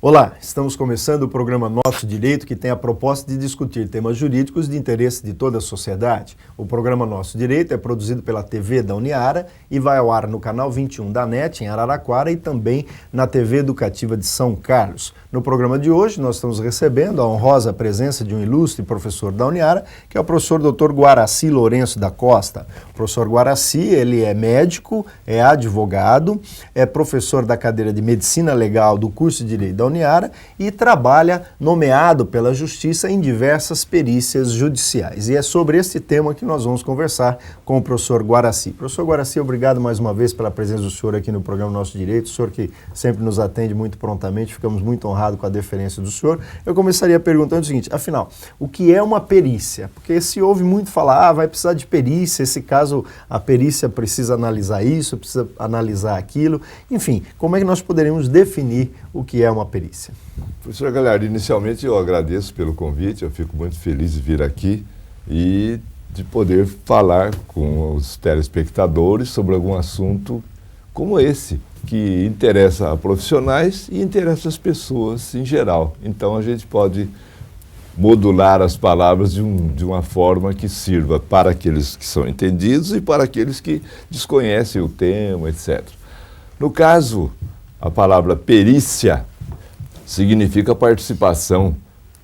Olá, estamos começando o programa Nosso Direito, que tem a proposta de discutir temas jurídicos de interesse de toda a sociedade. O programa Nosso Direito é produzido pela TV da Uniara e vai ao ar no canal 21 da NET, em Araraquara, e também na TV Educativa de São Carlos. No programa de hoje, nós estamos recebendo a honrosa presença de um ilustre professor da Uniara, que é o professor Dr. Guaraci Lourenço da Costa. O professor Guaraci, ele é médico, é advogado, é professor da cadeira de Medicina Legal do curso de Direito da Uniara e trabalha nomeado pela Justiça em diversas perícias judiciais. E é sobre esse tema que nós vamos conversar com o professor Guaraci. Professor Guaraci, obrigado mais uma vez pela presença do senhor aqui no programa Nosso Direito, o senhor que sempre nos atende muito prontamente, ficamos muito honrados com a deferência do senhor. Eu começaria perguntando o seguinte, afinal, o que é uma perícia? Porque se ouve muito falar, vai precisar de perícia, esse caso a perícia precisa analisar isso, precisa analisar aquilo, enfim, como é que nós poderíamos definir o que é uma perícia? Professor Galhardo, inicialmente eu agradeço pelo convite, eu fico muito feliz de vir aqui e de poder falar com os telespectadores sobre algum assunto como esse, que interessa a profissionais e interessa as pessoas em geral. Então a gente pode modular as palavras de uma forma que sirva para aqueles que são entendidos e para aqueles que desconhecem o tema, etc. No caso, a palavra perícia significa a participação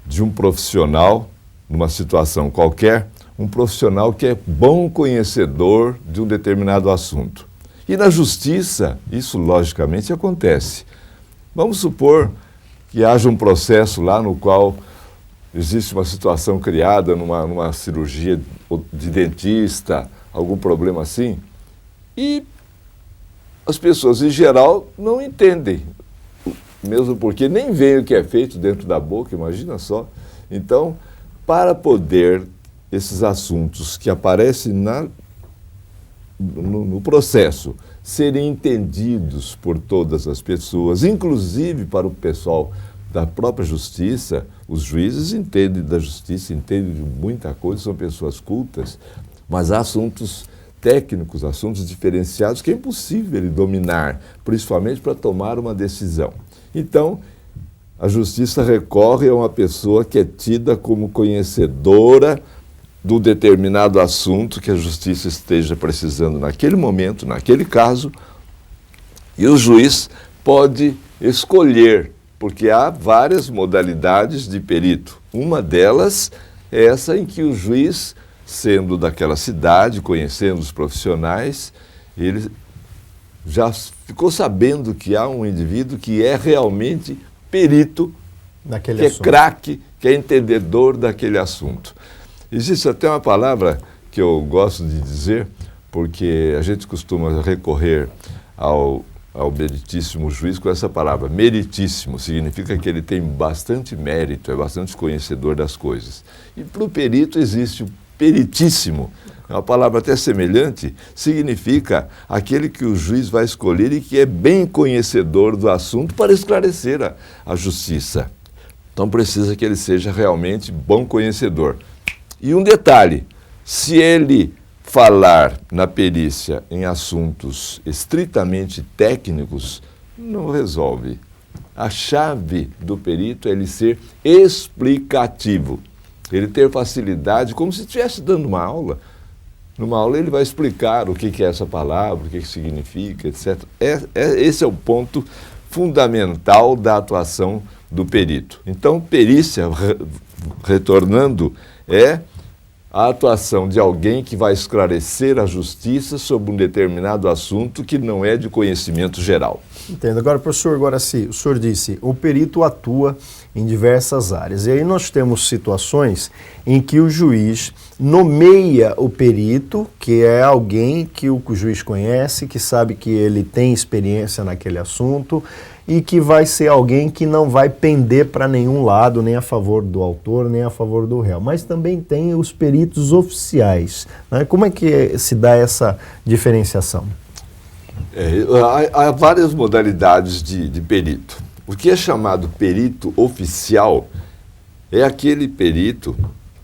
de um profissional numa situação qualquer, um profissional que é bom conhecedor de um determinado assunto. E na justiça, isso logicamente acontece. Vamos supor que haja um processo lá no qual existe uma situação criada numa cirurgia de dentista, algum problema assim, e as pessoas em geral não entendem, mesmo porque nem veem o que é feito dentro da boca, imagina só. Então, para poder esses assuntos que aparecem no processo serem entendidos por todas as pessoas, inclusive para o pessoal da própria justiça, os juízes entendem da justiça, entendem de muita coisa, são pessoas cultas, mas há assuntos técnicos, assuntos diferenciados que é impossível ele dominar, principalmente para tomar uma decisão. Então, a justiça recorre a uma pessoa que é tida como conhecedora do determinado assunto que a justiça esteja precisando naquele momento, naquele caso, e o juiz pode escolher, porque há várias modalidades de perito. Uma delas é essa em que o juiz, sendo daquela cidade, conhecendo os profissionais, ele já ficou sabendo que há um indivíduo que é realmente perito, naquele que assunto. É craque, que é entendedor daquele assunto. Existe até uma palavra que eu gosto de dizer, porque a gente costuma recorrer ao meritíssimo juiz com essa palavra. Meritíssimo significa que ele tem bastante mérito, é bastante conhecedor das coisas. E para o perito existe o peritíssimo, é uma palavra até semelhante, significa aquele que o juiz vai escolher e que é bem conhecedor do assunto para esclarecer a justiça. Então precisa que ele seja realmente bom conhecedor. E um detalhe, se ele falar na perícia em assuntos estritamente técnicos, não resolve. A chave do perito é ele ser explicativo, ele ter facilidade, como se estivesse dando uma aula. Numa aula ele vai explicar o que é essa palavra, o que significa, etc. Esse é o ponto fundamental da atuação do perito. Então, perícia, retornando, é a atuação de alguém que vai esclarecer a justiça sobre um determinado assunto que não é de conhecimento geral. Entendo. Agora, professor Guaraci, o senhor disse, o perito atua em diversas áreas. E aí nós temos situações em que o juiz nomeia o perito, que é alguém que o juiz conhece, que sabe que ele tem experiência naquele assunto e que vai ser alguém que não vai pender para nenhum lado, nem a favor do autor, nem a favor do réu. Mas também tem os peritos oficiais, né? Como é que se dá essa diferenciação? Há várias modalidades de perito. O que é chamado perito oficial é aquele perito,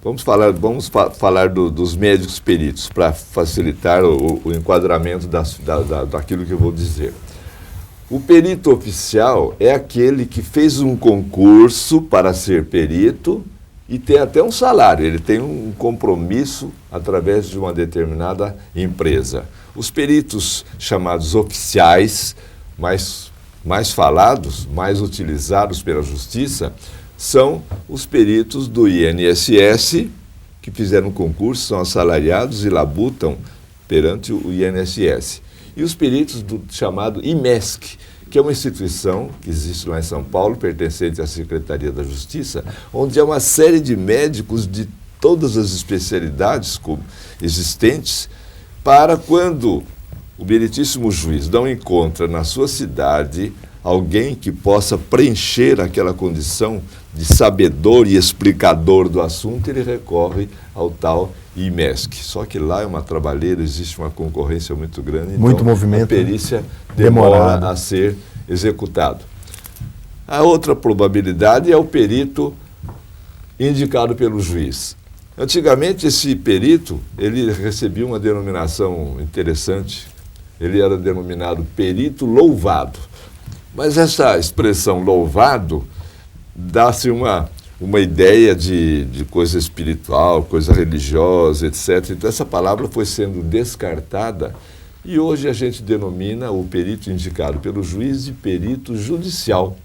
vamos falar dos médicos peritos, para facilitar o enquadramento daquilo que eu vou dizer. O perito oficial é aquele que fez um concurso para ser perito e tem até um salário, ele tem um compromisso através de uma determinada empresa. Os peritos chamados oficiais, mais falados, mais utilizados pela Justiça, são os peritos do INSS, que fizeram um concurso, são assalariados e labutam perante o INSS. E os peritos do chamado IMESC, que é uma instituição que existe lá em São Paulo, pertencente à Secretaria da Justiça, onde há uma série de médicos de todas as especialidades existentes, para quando o meritíssimo juiz não encontra na sua cidade alguém que possa preencher aquela condição de sabedor e explicador do assunto, ele recorre ao tal IMESC. Só que lá é uma trabalheira, existe uma concorrência muito grande, muito então movimento, a perícia demora a ser executado. A outra probabilidade é o perito indicado pelo juiz. Antigamente, esse perito, ele recebia uma denominação interessante, ele era denominado perito louvado. Mas essa expressão louvado dá-se uma ideia de coisa espiritual, coisa religiosa, etc. Então essa palavra foi sendo descartada e hoje a gente denomina o perito indicado pelo juiz de perito judicial.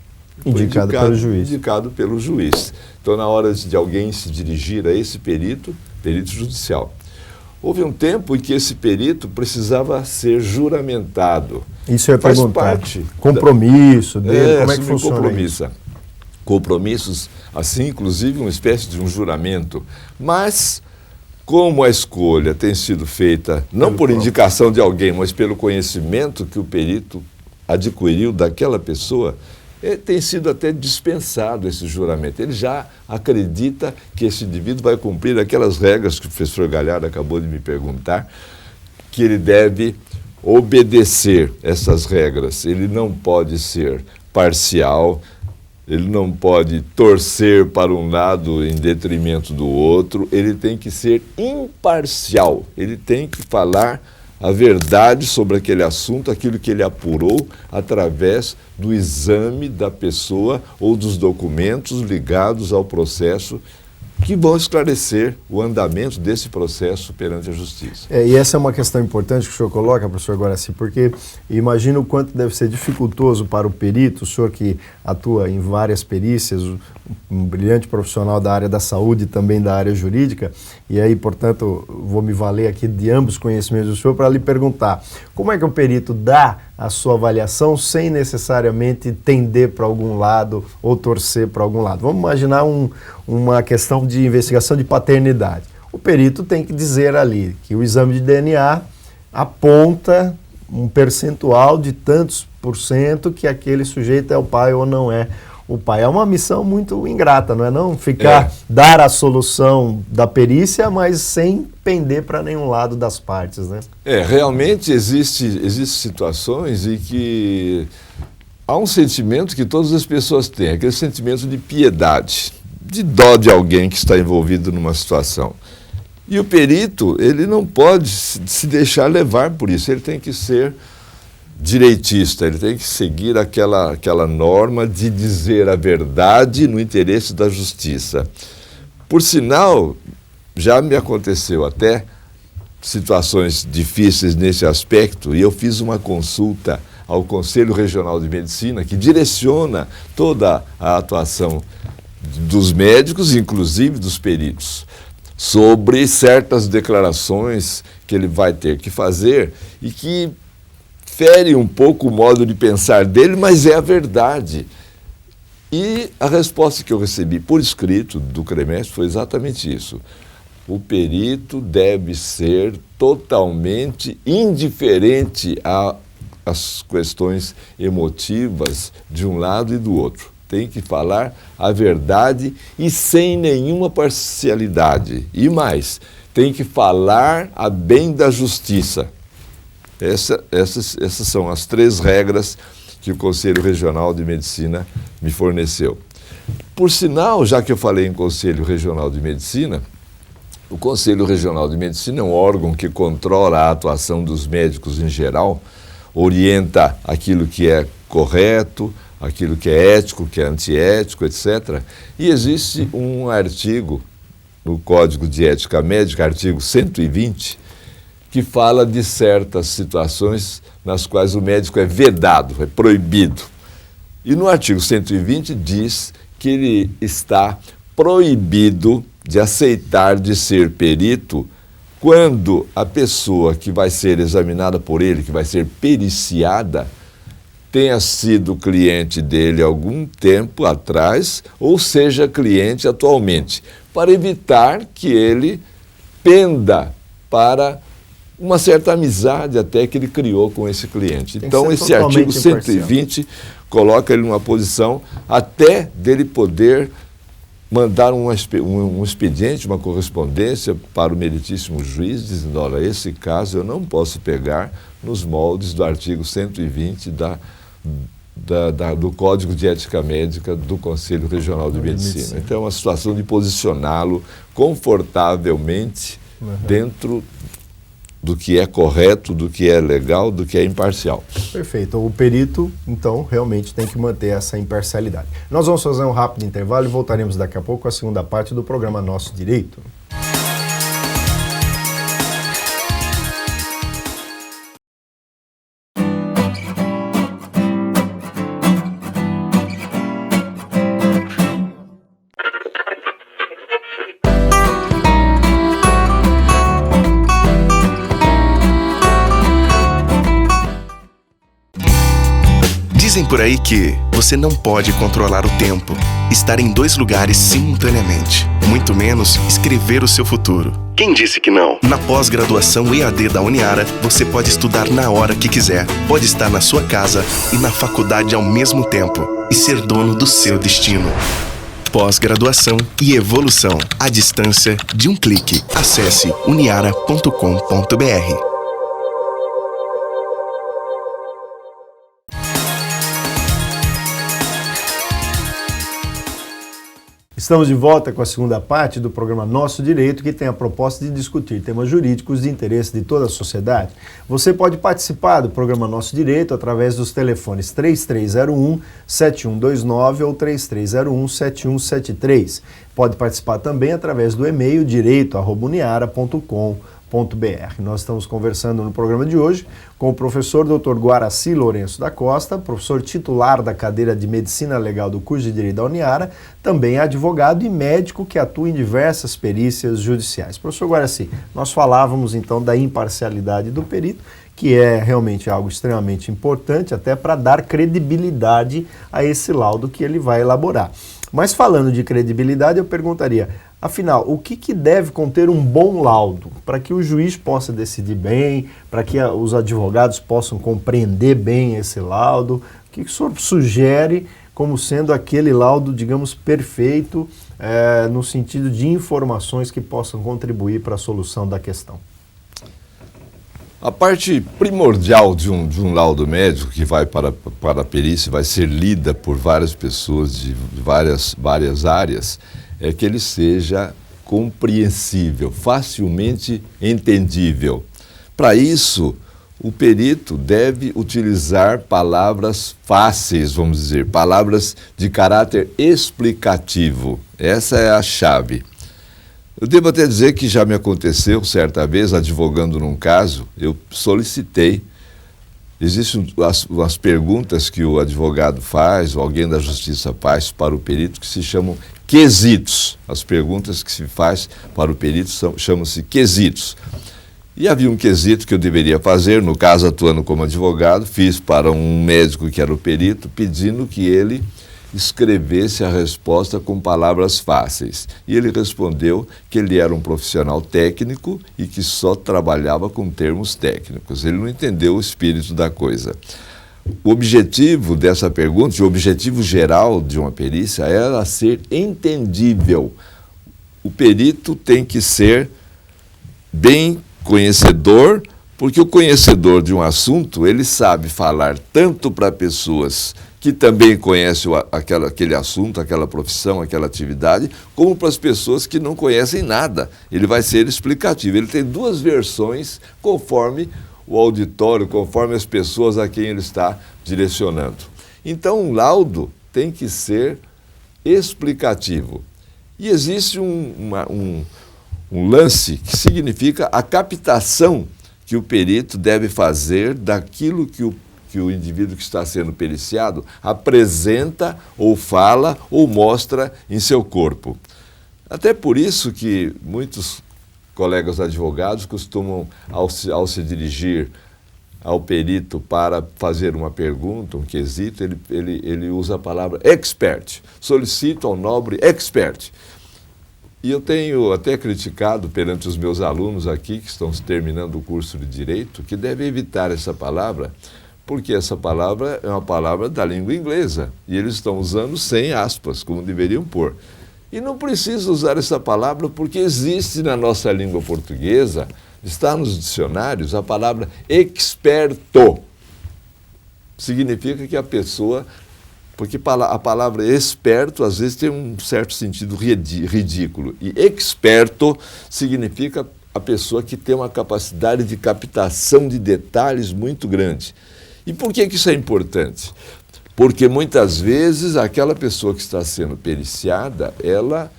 Indicado pelo juiz. Indicado pelo juiz. Então, na hora de alguém se dirigir a esse perito judicial. Houve um tempo em que esse perito precisava ser juramentado. Isso eu ia Faz perguntar. parte compromisso dele, como é que funciona compromissa. isso? Compromissos, assim, inclusive uma espécie de um juramento. Mas, como a escolha tem sido feita, não por indicação de alguém, mas pelo conhecimento que o perito adquiriu daquela pessoa, tem sido até dispensado esse juramento. Ele já acredita que esse indivíduo vai cumprir aquelas regras que o professor Galhardo acabou de me perguntar, que ele deve obedecer essas regras. Ele não pode ser parcial, ele não pode torcer para um lado em detrimento do outro, ele tem que ser imparcial, ele tem que falar a verdade sobre aquele assunto, aquilo que ele apurou através do exame da pessoa ou dos documentos ligados ao processo que vão esclarecer o andamento desse processo perante a Justiça. E essa é uma questão importante que o senhor coloca, professor Guaraci, porque imagino o quanto deve ser dificultoso para o perito, o senhor que atua em várias perícias, um brilhante profissional da área da saúde e também da área jurídica, e aí, portanto, vou me valer aqui de ambos os conhecimentos do senhor para lhe perguntar, como é que o perito dá a sua avaliação sem necessariamente tender para algum lado ou torcer para algum lado? Vamos imaginar uma questão de investigação de paternidade. O perito tem que dizer ali que o exame de DNA aponta um percentual de tantos % que aquele sujeito é o pai ou não é o pai. É uma missão muito ingrata, não é não? Dar a solução da perícia, mas sem pender para nenhum lado das partes, né? Realmente existem situações em que há um sentimento que todas as pessoas têm, aquele sentimento de piedade, de dó de alguém que está envolvido numa situação. E o perito, ele não pode se deixar levar por isso, ele tem que ser direitista, ele tem que seguir aquela norma de dizer a verdade no interesse da justiça. Por sinal, já me aconteceu até situações difíceis nesse aspecto, e eu fiz uma consulta ao Conselho Regional de Medicina, que direciona toda a atuação dos médicos, inclusive dos peritos, sobre certas declarações que ele vai ter que fazer e que fere um pouco o modo de pensar dele, mas é a verdade. E a resposta que eu recebi por escrito do CREMESP foi exatamente isso. O perito deve ser totalmente indiferente às questões emotivas de um lado e do outro. Tem que falar a verdade e sem nenhuma parcialidade. E mais, tem que falar a bem da justiça. Essas são as 3 regras que o Conselho Regional de Medicina me forneceu. Por sinal, já que eu falei em Conselho Regional de Medicina, o Conselho Regional de Medicina é um órgão que controla a atuação dos médicos em geral, orienta aquilo que é correto, aquilo que é ético, que é antiético, etc. E existe um artigo no Código de Ética Médica, artigo 120, que fala de certas situações nas quais o médico é vedado, é proibido. E no artigo 120 diz que ele está proibido de aceitar de ser perito quando a pessoa que vai ser examinada por ele, que vai ser periciada, tenha sido cliente dele algum tempo atrás ou seja cliente atualmente, para evitar que ele penda para uma certa amizade até que ele criou com esse cliente. Então, esse artigo 120 coloca ele numa posição até dele poder mandar um expediente, uma correspondência para o meritíssimo juiz, dizendo, olha, esse caso eu não posso pegar nos moldes do artigo 120 do Código de Ética Médica do Conselho Regional de Medicina. Então, é uma situação de posicioná-lo confortavelmente dentro do que é correto, do que é legal, do que é imparcial. Perfeito. O perito, então, realmente tem que manter essa imparcialidade. Nós vamos fazer um rápido intervalo e voltaremos daqui a pouco com a segunda parte do programa Nosso Direito. Dizem por aí que você não pode controlar o tempo, estar em 2 lugares simultaneamente, muito menos escrever o seu futuro. Quem disse que não? Na pós-graduação EAD da Uniara, você pode estudar na hora que quiser, pode estar na sua casa e na faculdade ao mesmo tempo e ser dono do seu destino. Pós-graduação e evolução, à distância de um clique. Acesse uniara.com.br. Estamos de volta com a segunda parte do programa Nosso Direito, que tem a proposta de discutir temas jurídicos de interesse de toda a sociedade. Você pode participar do programa Nosso Direito através dos telefones 3301-7129 ou 3301-7173. Pode participar também através do e-mail direito@uniara.com.br. Nós estamos conversando no programa de hoje com o professor Dr. Guaraci Lourenço da Costa, professor titular da cadeira de Medicina Legal do curso de Direito da Uniara, também advogado e médico que atua em diversas perícias judiciais. Professor Guaraci, nós falávamos então da imparcialidade do perito, que é realmente algo extremamente importante até para dar credibilidade a esse laudo que ele vai elaborar. Mas falando de credibilidade, eu perguntaria, afinal, o que deve conter um bom laudo para que o juiz possa decidir bem, para que os advogados possam compreender bem esse laudo? O que o senhor sugere como sendo aquele laudo, digamos, perfeito, no sentido de informações que possam contribuir para a solução da questão? A parte primordial de um laudo médico que vai para a perícia, vai ser lida por várias pessoas de várias áreas, é que ele seja compreensível, facilmente entendível. Para isso, o perito deve utilizar palavras fáceis, vamos dizer, palavras de caráter explicativo. Essa é a chave. Eu devo até dizer que já me aconteceu, certa vez, advogando num caso, eu solicitei, existem as perguntas que o advogado faz, ou alguém da justiça faz para o perito, que se chamam quesitos. As perguntas que se faz para o perito chamam-se quesitos. E havia um quesito que eu deveria fazer, no caso atuando como advogado, fiz para um médico que era o perito, pedindo que ele escrevesse a resposta com palavras fáceis. E ele respondeu que ele era um profissional técnico e que só trabalhava com termos técnicos. Ele não entendeu o espírito da coisa. O objetivo dessa pergunta, o objetivo geral de uma perícia, é ela ser entendível. O perito tem que ser bem conhecedor, porque o conhecedor de um assunto, ele sabe falar tanto para pessoas que também conhecem aquele assunto, aquela profissão, aquela atividade, como para as pessoas que não conhecem nada. Ele vai ser explicativo. Ele tem 2 versões conforme o auditório, conforme as pessoas a quem ele está direcionando. Então, um laudo tem que ser explicativo. E existe um lance que significa a captação que o perito deve fazer daquilo que o indivíduo que está sendo periciado apresenta ou fala ou mostra em seu corpo. Até por isso que muitos colegas advogados costumam, ao se dirigir ao perito para fazer uma pergunta, um quesito, ele usa a palavra expert. Solicito ao nobre expert. E eu tenho até criticado perante os meus alunos aqui, que estão terminando o curso de Direito, que devem evitar essa palavra, porque essa palavra é uma palavra da língua inglesa, e eles estão usando sem aspas, como deveriam pôr. E não precisa usar essa palavra porque existe na nossa língua portuguesa, está nos dicionários, a palavra experto. Significa que a pessoa... Porque a palavra esperto, às vezes, tem um certo sentido ridículo. E experto significa a pessoa que tem uma capacidade de captação de detalhes muito grande. E por que isso é importante? Porque muitas vezes aquela pessoa que está sendo periciada, ela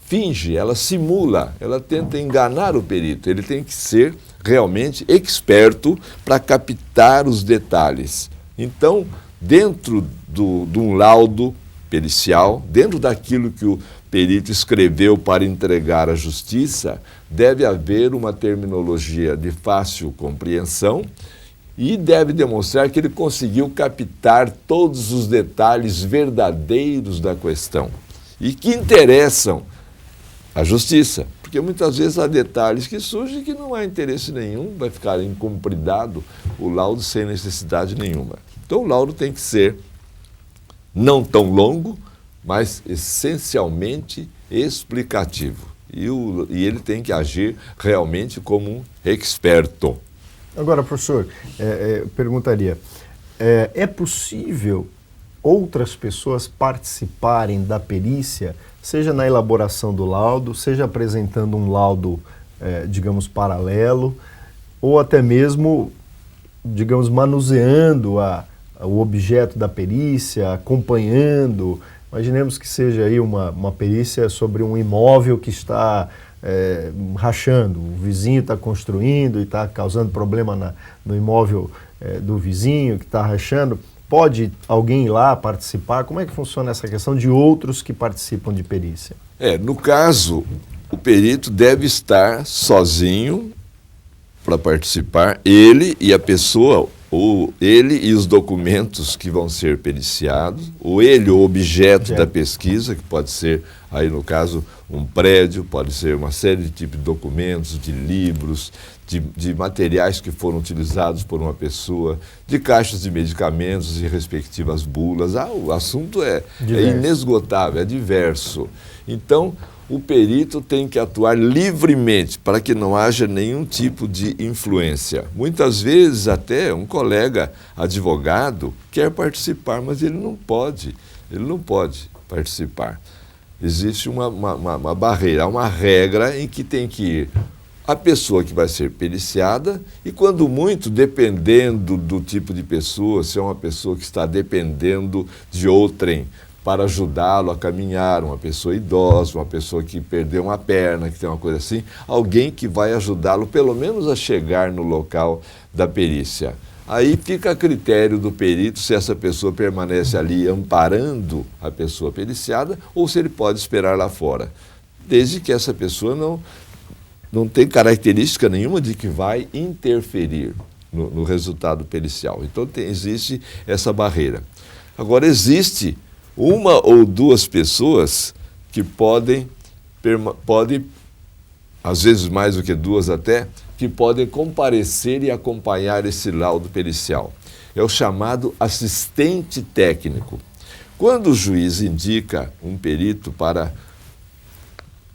finge, ela simula, ela tenta enganar o perito. Ele tem que ser realmente experto para captar os detalhes. Então, dentro de um laudo pericial, dentro daquilo que o perito escreveu para entregar à justiça, deve haver uma terminologia de fácil compreensão e deve demonstrar que ele conseguiu captar todos os detalhes verdadeiros da questão e que interessam à justiça. Porque muitas vezes há detalhes que surgem que não há interesse nenhum, vai ficar incumpridado o laudo sem necessidade nenhuma. Então o laudo tem que ser não tão longo, mas essencialmente explicativo. E ele tem que agir realmente como um experto. Agora, professor, perguntaria, é possível outras pessoas participarem da perícia, seja na elaboração do laudo, seja apresentando um laudo, digamos, paralelo, ou até mesmo, digamos, manuseando o objeto da perícia, acompanhando? Imaginemos que seja aí uma perícia sobre um imóvel que está rachando, o vizinho está construindo e está causando problema no imóvel do vizinho que está rachando. Pode alguém ir lá participar? Como é que funciona essa questão de outros que participam de perícia? No caso, o perito deve estar sozinho para participar, ele e a pessoa, ou ele e os documentos que vão ser periciados, ou ele, o objeto da pesquisa, que pode ser, aí no caso, um prédio, pode ser uma série de tipos de documentos, de livros, de materiais que foram utilizados por uma pessoa, de caixas de medicamentos e respectivas bulas. O assunto é inesgotável, é diverso. Então, o perito tem que atuar livremente para que não haja nenhum tipo de influência. Muitas vezes até um colega advogado quer participar, mas ele não pode participar. Existe uma barreira, uma regra em que tem que ir a pessoa que vai ser periciada e, quando muito, dependendo do tipo de pessoa, se é uma pessoa que está dependendo de outrem para ajudá-lo a caminhar, uma pessoa idosa, uma pessoa que perdeu uma perna, que tem uma coisa assim, alguém que vai ajudá-lo pelo menos a chegar no local da perícia. Aí fica a critério do perito se essa pessoa permanece ali amparando a pessoa periciada ou se ele pode esperar lá fora, desde que essa pessoa não tem característica nenhuma de que vai interferir no resultado pericial. Então existe essa barreira. Agora, existe uma ou duas pessoas que podem, às vezes mais do que duas até, que podem comparecer e acompanhar esse laudo pericial. É o chamado assistente técnico. Quando o juiz indica um perito para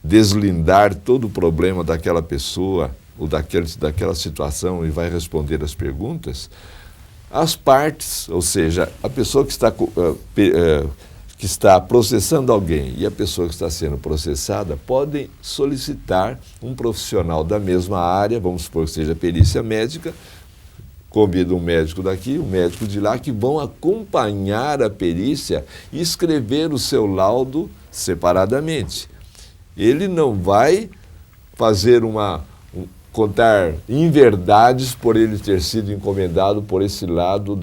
deslindar todo o problema daquela pessoa ou daquela situação e vai responder as perguntas, as partes, ou seja, a pessoa que está processando alguém e a pessoa que está sendo processada podem solicitar um profissional da mesma área, vamos supor que seja perícia médica, convida um médico daqui, um médico de lá, que vão acompanhar a perícia e escrever o seu laudo separadamente. Ele não vai fazer contar inverdades por ele ter sido encomendado por esse lado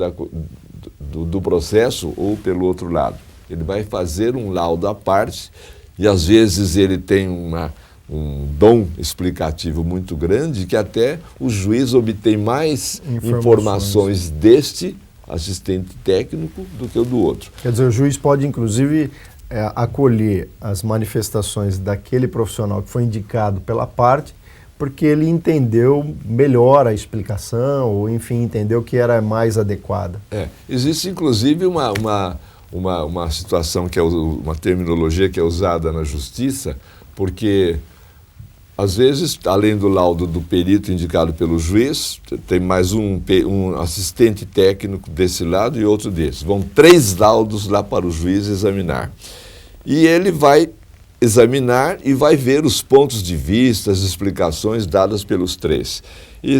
do processo ou pelo outro lado. Ele vai fazer um laudo à parte e às vezes ele tem um dom explicativo muito grande que até o juiz obtém mais informações deste assistente técnico do que o do outro. Quer dizer, o juiz pode inclusive acolher as manifestações daquele profissional que foi indicado pela parte, porque ele entendeu melhor a explicação, ou enfim, entendeu que era mais adequada. Existe inclusive uma situação, que é uma terminologia que é usada na justiça, porque às vezes, além do laudo do perito indicado pelo juiz, tem mais um assistente técnico desse lado e outro desse. Vão 3 laudos lá para o juiz examinar. E ele vai examinar e vai ver os pontos de vista, as explicações dadas pelos 3. E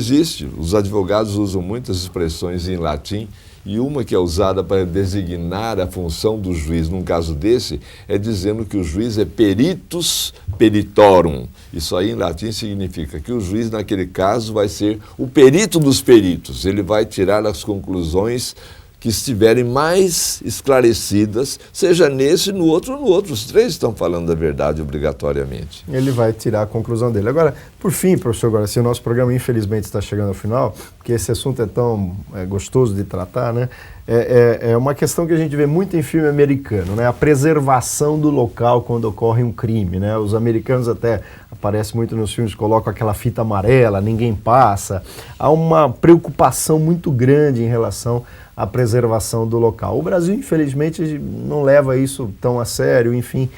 os advogados usam muitas expressões em latim, e uma que é usada para designar a função do juiz num caso desse é dizendo que o juiz é peritus peritorum. Isso aí em latim significa que o juiz naquele caso vai ser o perito dos peritos. Ele vai tirar as conclusões que estiverem mais esclarecidas, seja nesse, no outro. Os 3 estão falando a verdade obrigatoriamente. Ele vai tirar a conclusão dele. Agora, por fim, professor Guaraci, o nosso programa infelizmente está chegando ao final, porque esse assunto é tão gostoso de tratar, né? É uma questão que a gente vê muito em filme americano, né? A preservação do local quando ocorre um crime, né? Os americanos até, aparece muito nos filmes, colocam aquela fita amarela, ninguém passa. Há uma preocupação muito grande em relação à preservação do local. O Brasil, infelizmente, não leva isso tão a sério, enfim,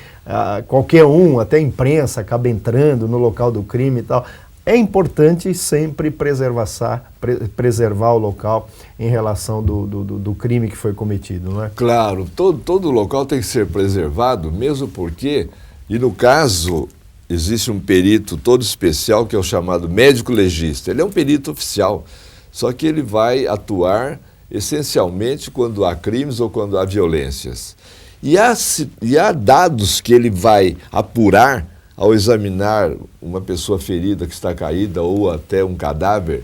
qualquer um, até a imprensa, acaba entrando no local do crime e tal. É importante sempre preservar o local em relação do crime que foi cometido, não é? Claro, todo local tem que ser preservado, mesmo porque, e no caso, existe um perito todo especial que é o chamado médico legista. Ele é um perito oficial, só que ele vai atuar essencialmente quando há crimes ou quando há violências. E há dados que ele vai apurar ao examinar uma pessoa ferida que está caída ou até um cadáver,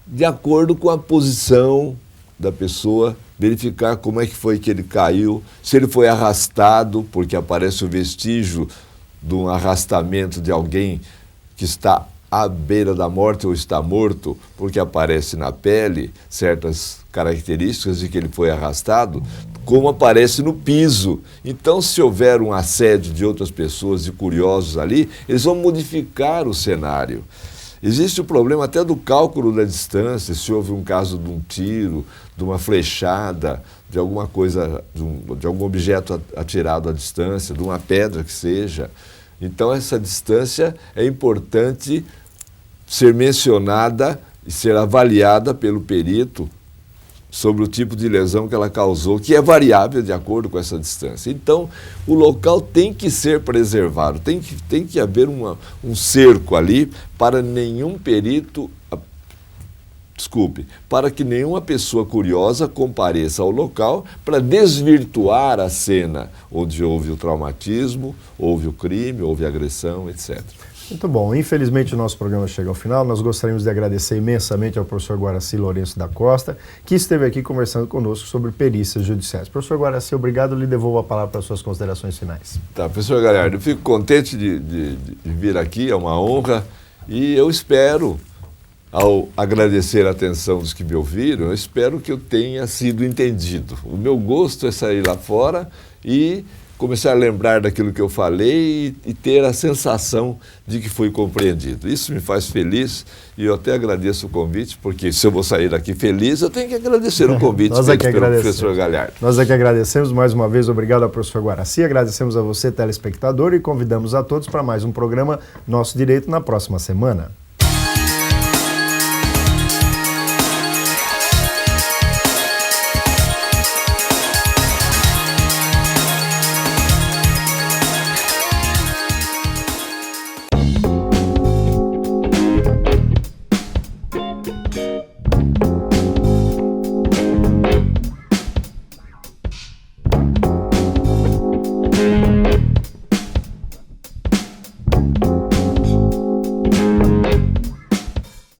de acordo com a posição da pessoa, verificar como é que foi que ele caiu, se ele foi arrastado, porque aparece o vestígio de um arrastamento de alguém que está à beira da morte ou está morto, porque aparece na pele certas características de que ele foi arrastado, como aparece no piso. Então, se houver um assédio de outras pessoas, de curiosos ali, eles vão modificar o cenário. Existe o problema até do cálculo da distância, se houve um caso de um tiro, de uma flechada, de alguma coisa, de algum objeto atirado à distância, de uma pedra que seja. Então, essa distância é importante ser mencionada e ser avaliada pelo perito sobre o tipo de lesão que ela causou, que é variável de acordo com essa distância. Então, o local tem que ser preservado, tem que haver um cerco ali para nenhum perito, para que nenhuma pessoa curiosa compareça ao local para desvirtuar a cena onde houve o traumatismo, houve o crime, houve a agressão, etc. Muito bom. Infelizmente o nosso programa chega ao final. Nós gostaríamos de agradecer imensamente ao professor Guaraci Lourenço da Costa, que esteve aqui conversando conosco sobre perícias judiciais. Professor Guaraci, obrigado. Lhe devolvo a palavra para as suas considerações finais. Tá, professor Galhardo, eu fico contente de vir aqui, é uma honra, e eu espero, ao agradecer a atenção dos que me ouviram, eu espero que eu tenha sido entendido. O meu gosto é sair lá fora e começar a lembrar daquilo que eu falei e ter a sensação de que fui compreendido. Isso me faz feliz e eu até agradeço o convite, porque se eu vou sair daqui feliz, eu tenho que agradecer o convite feito pelo professor Galhardo. Nós é que agradecemos mais uma vez, obrigado ao professor Guaraci, agradecemos a você, telespectador, e convidamos a todos para mais um programa Nosso Direito na próxima semana.